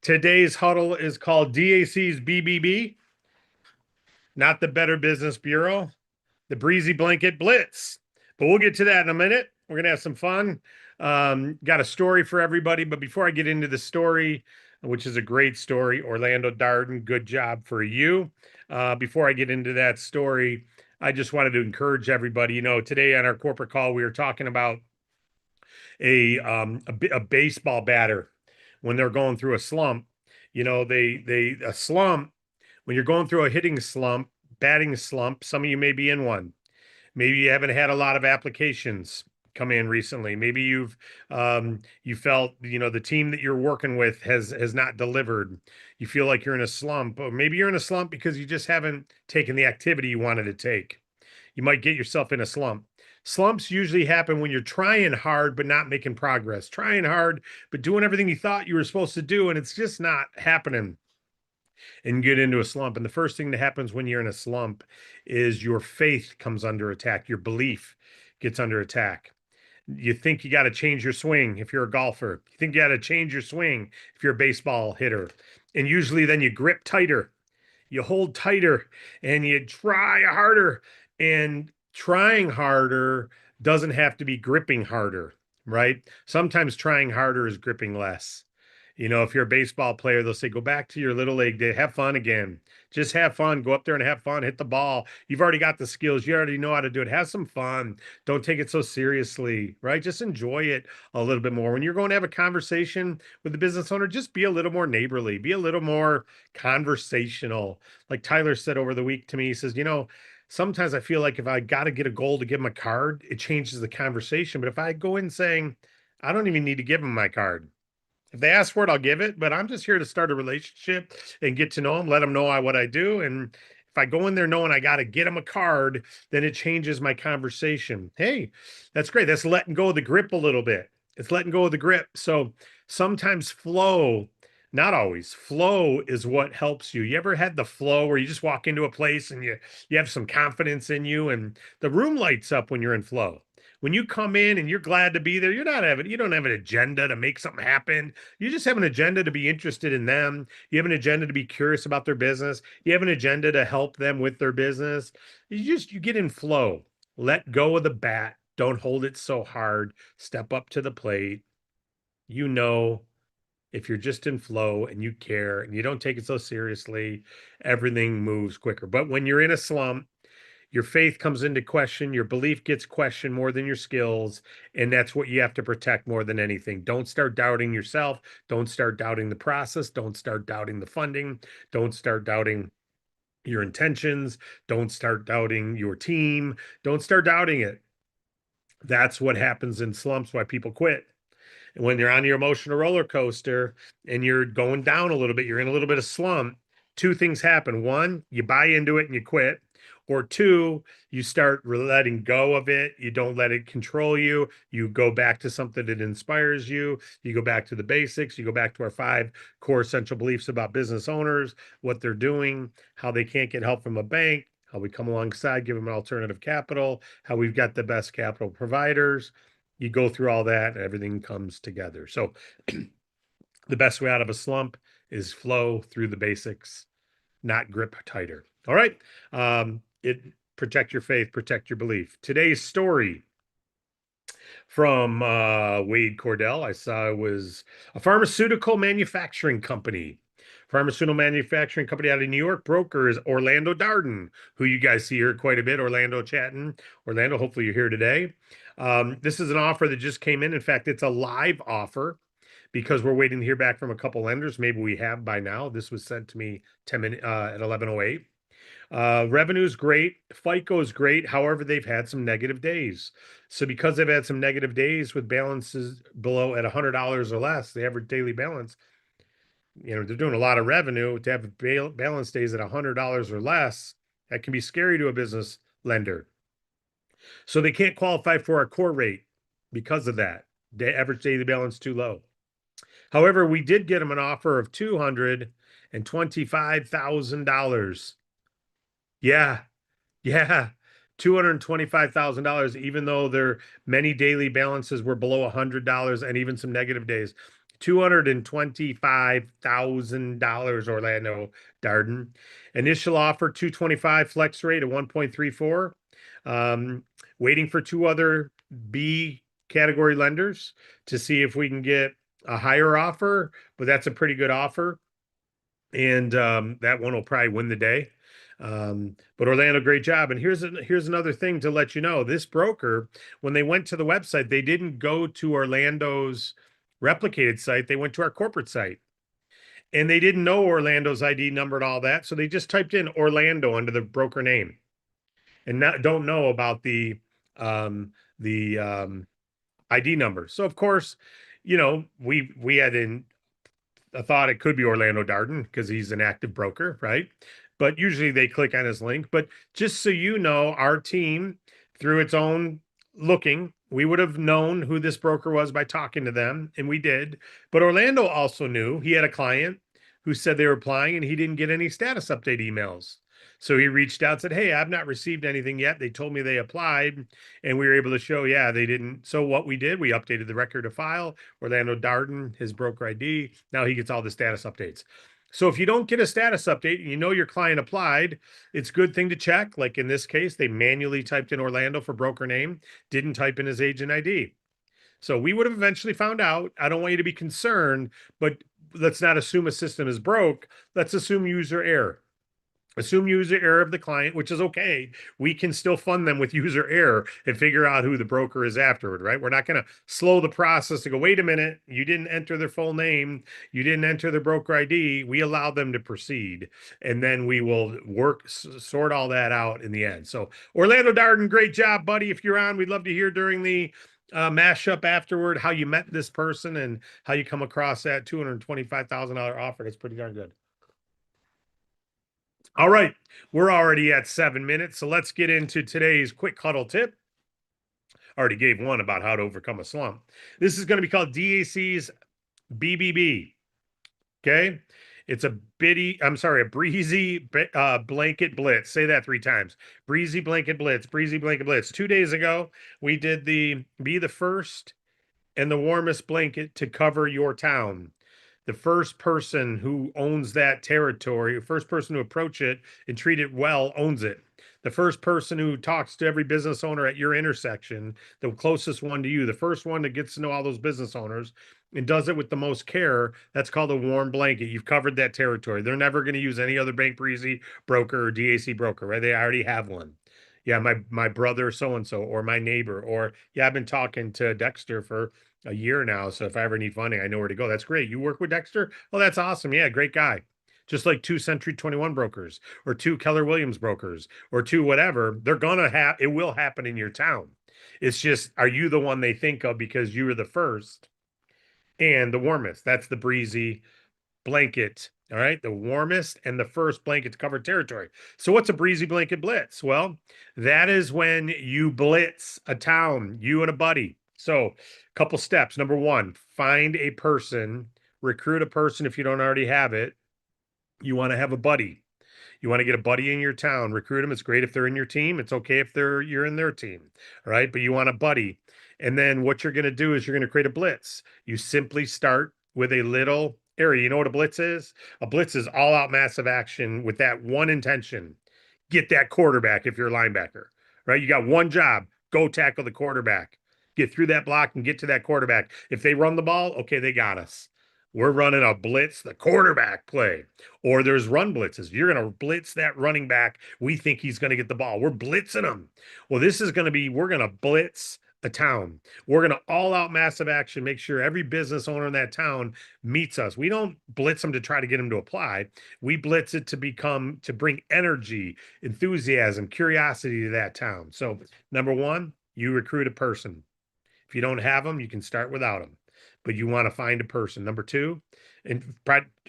Today's huddle is called DAC's BBB, not the Better Business Bureau, the Breezy Blanket Blitz. But we'll get to that in a minute. We're going to have some fun. Got a story for everybody. But before I get into the story, which is a great story, Orlando Darden, good job for you. Before I get into that story, I just wanted to encourage everybody. Today on our corporate call, we were talking about a baseball batter when they're going through a slump. A slump, when you're going through a hitting slump, batting slump. Some of you may be in one. Maybe you haven't had a lot of applications come in recently. Maybe you felt the team that you're working with has not delivered. You feel like you're in a slump, or maybe you're in a slump because you just haven't taken the activity you wanted to take. You might get yourself in a slump. Slumps usually happen when you're trying hard but not making progress, trying hard but doing everything you thought you were supposed to do, and it's just not happening, and get into a slump. And the first thing that happens when you're in a slump is your faith comes under attack. Your belief gets under attack. You think you got to change your swing if you're a golfer. You think you got to change your swing if you're a baseball hitter. And usually then you grip tighter, you hold tighter, and you try harder. And trying harder doesn't have to be gripping harder, right? Sometimes trying harder is gripping less. If you're a baseball player, they'll say, go back to your little league day, have fun again. Just have fun. Go up there and have fun. Hit the ball. You've already got the skills. You already know how to do it. Have some fun. Don't take it so seriously, right? Just enjoy it a little bit more. When you're going to have a conversation with the business owner, just be a little more neighborly, be a little more conversational. Like Tyler said over the week to me, he says, sometimes I feel like if I got to get a goal to give him a card, it changes the conversation. But if I go in saying, I don't even need to give him my card. If they ask for it, I'll give it, but I'm just here to start a relationship and get to know them, let them know what I do. And if I go in there knowing I got to get them a card, then it changes my conversation. Hey, that's great. That's letting go of the grip a little bit. It's letting go of the grip. So sometimes flow, not always, flow is what helps you. You ever had the flow where you just walk into a place and you have some confidence in you and the room lights up when you're in flow? When you come in and you're glad to be there, you don't have an agenda to make something happen. You just have an agenda to be interested in them. You have an agenda to be curious about their business. You have an agenda to help them with their business. You get in flow. Let go of the bat. Don't hold it so hard. Step up to the plate. If you're just in flow and you care and you don't take it so seriously, everything moves quicker. But when you're in a slump, your faith comes into question, your belief gets questioned more than your skills, and that's what you have to protect more than anything. Don't start doubting yourself. Don't start doubting the process. Don't start doubting the funding. Don't start doubting your intentions. Don't start doubting your team. Don't start doubting it. That's what happens in slumps, why people quit. And when you're on your emotional roller coaster and you're going down a little bit, you're in a little bit of slump, two things happen. One, you buy into it and you quit. Or two, you start letting go of it. You don't let it control you. You go back to something that inspires you. You go back to the basics. You go back to our 5 core essential beliefs about business owners, what they're doing, how they can't get help from a bank, how we come alongside, give them an alternative capital, how we've got the best capital providers. You go through all that, and everything comes together. So the best way out of a slump is flow through the basics, not grip tighter. All right. Protect your faith, protect your belief. Today's story from Wade Cordell, I saw it was a pharmaceutical manufacturing company. Pharmaceutical manufacturing company out of New York. Broker is Orlando Darden, who you guys see here quite a bit. Orlando chatting. Orlando, hopefully you're here today. This is an offer that just came in. In fact, it's a live offer because we're waiting to hear back from a couple lenders. Maybe we have by now. This was sent to me 10 minutes at 11:08. Revenue is great. FICO is great. However, they've had some negative days. So because they've had some negative days with balances below at $100 or less, the average daily balance, they're doing a lot of revenue. To have balance days at $100 or less, that can be scary to a business lender. So they can't qualify for our core rate because of that. The average daily balance too low. However, we did get them an offer of $225,000. Yeah, $225,000, even though their many daily balances were below $100 and even some negative days. $225,000 Orlando Darden. Initial offer 225, flex rate of 1.34. Waiting for two other B category lenders to see if we can get a higher offer, but that's a pretty good offer. And that one will probably win the day. But Orlando, great job. And here's another thing to let you know. This broker, when they went to the website, they didn't go to Orlando's replicated site. They went to our corporate site. And they didn't know Orlando's ID number and all that. So they just typed in Orlando under the broker name and don't know about the ID number. So of course, we had I thought it could be Orlando Darden because he's an active broker, right? But usually they click on his link. But just so you know, our team, through its own looking, we would have known who this broker was by talking to them, and we did. But Orlando also knew he had a client who said they were applying and he didn't get any status update emails. So he reached out and said, "Hey, I've not received anything yet. They told me they applied." And we were able to show, yeah, they didn't. So what we did, we updated the record of file, Orlando Darden, his broker ID. Now he gets all the status updates. So if you don't get a status update and you know your client applied, it's a good thing to check. Like in this case, they manually typed in Orlando for broker name, didn't type in his agent ID. So we would have eventually found out. I don't want you to be concerned, but let's not assume a system is broke. Let's assume user error. Assume user error of the client, which is okay. We can still fund them with user error and figure out who the broker is afterward, right? We're not going to slow the process to go, wait a minute, you didn't enter their full name, you didn't enter the broker ID. We allow them to proceed, and then we will sort all that out in the end. So Orlando Darden, great job, buddy. If you're on, we'd love to hear during the mashup afterward how you met this person and how you come across that $225,000 offer. That's pretty darn good. All right, we're already at 7 minutes, so let's get into today's quick huddle tip. I already gave one about how to overcome a slump. This is going to be called DAC's BBB. Okay, it's a breezy blanket blitz. Say that 3 times. Breezy blanket blitz. Breezy blanket blitz. 2 days ago, we did be the first and the warmest blanket to cover your town. The first person who owns that territory, the first person to approach it and treat it well owns it. The first person who talks to every business owner at your intersection, the closest one to you, the first one that gets to know all those business owners and does it with the most care, that's called a warm blanket. You've covered that territory. They're never going to use any other Bank Breezy broker or DAC broker, right? They already have one. Yeah, my brother so-and-so or my neighbor, or yeah, I've been talking to Dexter for a year now. So if I ever need funding, I know where to go. That's great. You work with Dexter? Oh, that's awesome. Yeah, great guy. Just like 2 Century 21 brokers or 2 Keller Williams brokers or 2 whatever, it will happen in your town. It's just, are you the one they think of because you were the first and the warmest? That's the Breezy blanket. All right, the warmest and the first blanket to cover territory. So what's a Breezy blanket blitz? Well, that is when you blitz a town, you and a buddy. So a couple steps. Number 1, find a person, recruit a person if you don't already have it. You want to have a buddy. You want to get a buddy in your town, recruit them. It's great if they're in your team. It's okay if you're in their team. All right, but you want a buddy. And then what you're going to do is you're going to create a blitz. You simply start with a little area. You know what a blitz is? A blitz is all out massive action with that one intention. Get that quarterback if you're a linebacker, right? You got one job, go tackle the quarterback. Get through that block and get to that quarterback. If they run the ball, okay, they got us. We're running a blitz, the quarterback play. Or there's run blitzes. You're going to blitz that running back. We think he's going to get the ball. We're blitzing him. Well, this is going to be, we're going to blitz a town. We're going to all out massive action, make sure every business owner in that town meets us. We don't blitz them to try to get them to apply. We blitz it to bring energy, enthusiasm, curiosity to that town. So number 1, you recruit a person. If you don't have them, you can start without them, but you want to find a person. Number 2, and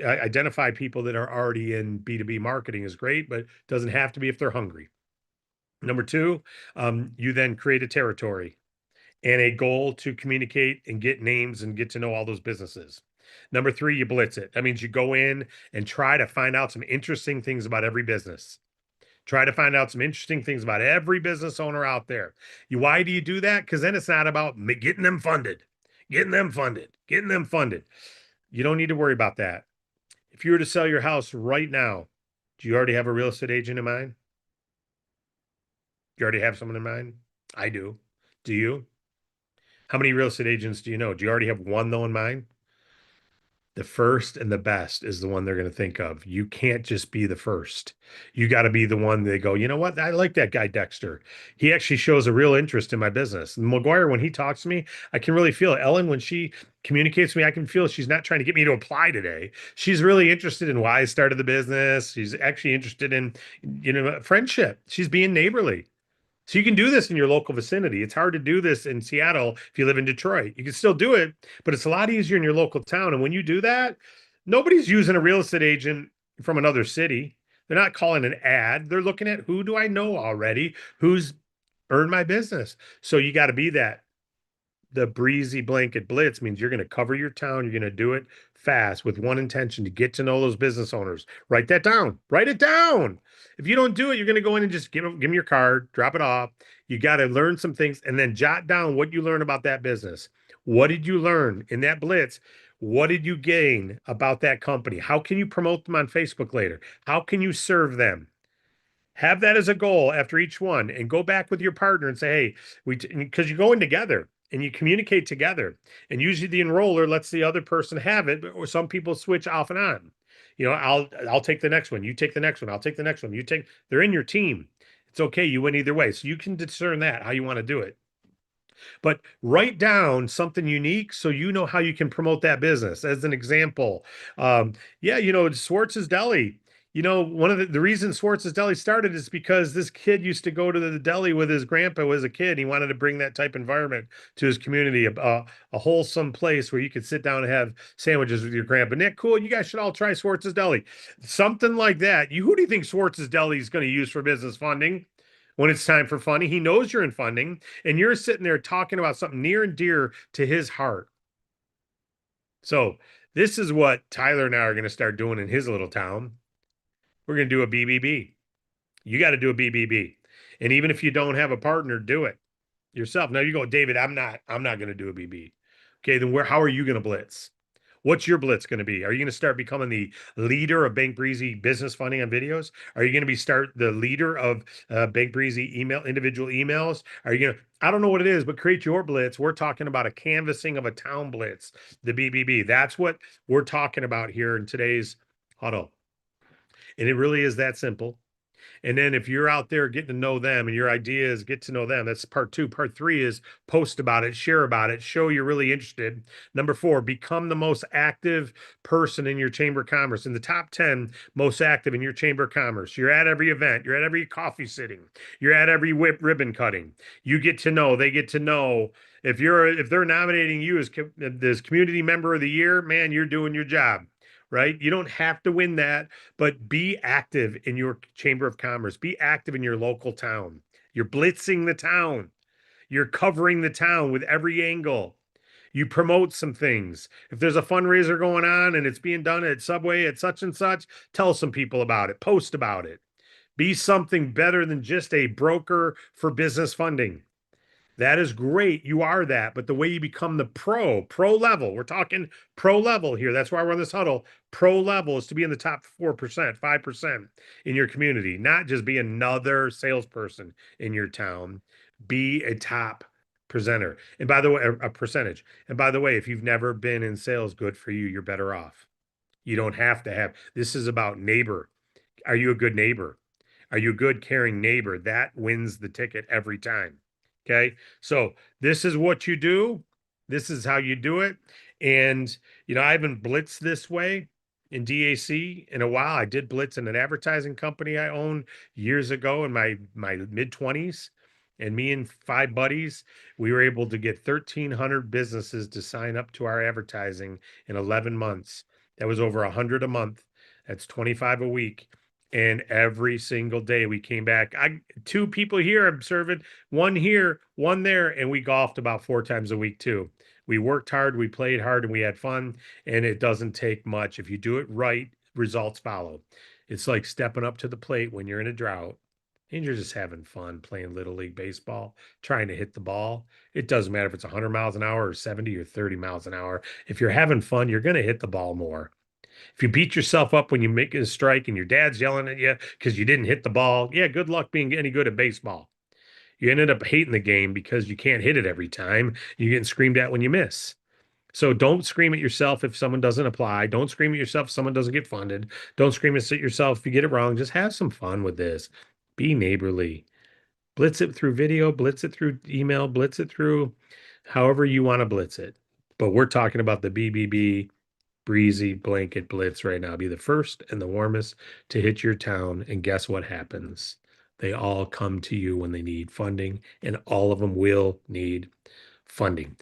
identify people that are already in B2B marketing is great, but doesn't have to be if they're hungry. Number 2, you then create a territory and a goal to communicate and get names and get to know all those businesses. Number 3, you blitz it. That means you go in and try to find out some interesting things about every business. Try to find out some interesting things about every business owner out there. Why do you do that? Because then it's not about getting them funded, getting them funded, getting them funded. You don't need to worry about that. If you were to sell your house right now, do you already have a real estate agent in mind? Do you already have someone in mind? I do. Do you? How many real estate agents do you know? Do you already have one though in mind? The first and the best is the one they're going to think of. You can't just be the first. You got to be the one they go, you know what? I like that guy, Dexter. He actually shows a real interest in my business. And McGuire, when he talks to me, I can really feel it. Ellen, when she communicates with me, I can feel she's not trying to get me to apply today. She's really interested in why I started the business. She's actually interested in, friendship. She's being neighborly. So you can do this in your local vicinity. It's hard to do this in Seattle if you live in Detroit. You can still do it, but it's a lot easier in your local town. And when you do that, nobody's using a real estate agent from another city. They're not calling an ad. They're looking at who do I know already who's earned my business. So you got to be that. The breezy blanket blitz means you're going to cover your town. You're going to do it fast with one intention to get to know those business owners. Write that down. Write it down. If you don't do it, you're going to go in and just give them your card, drop it off. You got to learn some things and then jot down what you learn about that business. What did you learn in that blitz? What did you gain about that company? How can you promote them on Facebook later? How can you serve them? Have that as a goal after each one and go back with your partner and say, hey, because you're going together and you communicate together. And usually the enroller lets the other person have it, or some people switch off and on. I'll take the next one. You take the next one. I'll take the next one. They're in your team. It's okay. You win either way. So you can discern that, how you want to do it. But write down something unique so you know how you can promote that business. As an example, Schwartz's Deli. One of the reasons Schwartz's Deli started is because this kid used to go to the deli with his grandpa as a kid. He wanted to bring that type environment to his community, a wholesome place where you could sit down and have sandwiches with your grandpa. Nick, cool. You guys should all try Schwartz's Deli. Something like that. Who do you think Schwartz's Deli is going to use for business funding? When it's time for funding, he knows you're in funding and you're sitting there talking about something near and dear to his heart. So this is what Tyler and I are going to start doing in his little town. We're going to do a BBB. You got to do a BBB. And even if you don't have a partner, do it yourself. Now you go, David, I'm not going to do a BB. Okay, then how are you going to blitz? What's your blitz going to be? Are you going to start becoming the leader of Bank Breezy business funding on videos? Are you going to start the leader of Bank Breezy individual emails? Are you going to, I don't know what it is, but create your blitz. We're talking about a canvassing of a town blitz, the BBB. That's what we're talking about here in today's huddle. And it really is that simple. And then if you're out there getting to know them and your idea is get to know them, that's part 2. Part 3 is post about it, share about it, show you're really interested. Number 4, become the most active person in your chamber of commerce, in the top 10 most active in your chamber of commerce. You're at every event, you're at every coffee sitting, you're at every ribbon cutting. You get to know, they get to know. If they're nominating you as this community member of the year, man, you're doing your job. Right? You don't have to win that, but be active in your chamber of commerce. Be active in your local town. You're blitzing the town. You're covering the town with every angle. You promote some things. If there's a fundraiser going on and it's being done at Subway at such and such, tell some people about it. Post about it. Be something better than just a broker for business funding. That is great. You are that. But the way you become the pro level, we're talking pro level here. That's why we're on this huddle. Pro level is to be in the top 4%, 5% in your community, not just be another salesperson in your town. Be a top presenter. And by the way, a percentage. And by the way, if you've never been in sales, good for you. You're better off. You don't have to have. This is about neighbor. Are you a good neighbor? Are you a good, caring neighbor? That wins the ticket every time. Okay. So this is what you do. This is how you do it. And, I haven't blitzed this way in DAC in a while. I did blitz in an advertising company I owned years ago in my mid-20s. And me and 5 buddies, we were able to get 1,300 businesses to sign up to our advertising in 11 months. That was over 100 a month. That's 25 a week. And every single day we came back. 2 people here I'm serving, 1 here, 1 there, and we golfed about 4 times a week too. We worked hard, we played hard, and we had fun. And it doesn't take much. If you do it right, results follow. It's like stepping up to the plate when you're in a drought and you're just having fun playing Little League Baseball, trying to hit the ball. It doesn't matter if it's 100 miles an hour or 70 or 30 miles an hour. If you're having fun, you're going to hit the ball more. If you beat yourself up when you make a strike and your dad's yelling at you because you didn't hit the ball, yeah, good luck being any good at baseball. You ended up hating the game because you can't hit it every time. You're getting screamed at when you miss. So don't scream at yourself if someone doesn't apply. Don't scream at yourself if someone doesn't get funded. Don't scream at yourself if you get it wrong. Just have some fun with this. Be neighborly. Blitz it through video, blitz it through email, blitz it through however you want to blitz it. But we're talking about the BBB Breezy blanket blitz right now. Be the first and the warmest to hit your town. And guess what happens? They all come to you when they need funding, and all of them will need funding.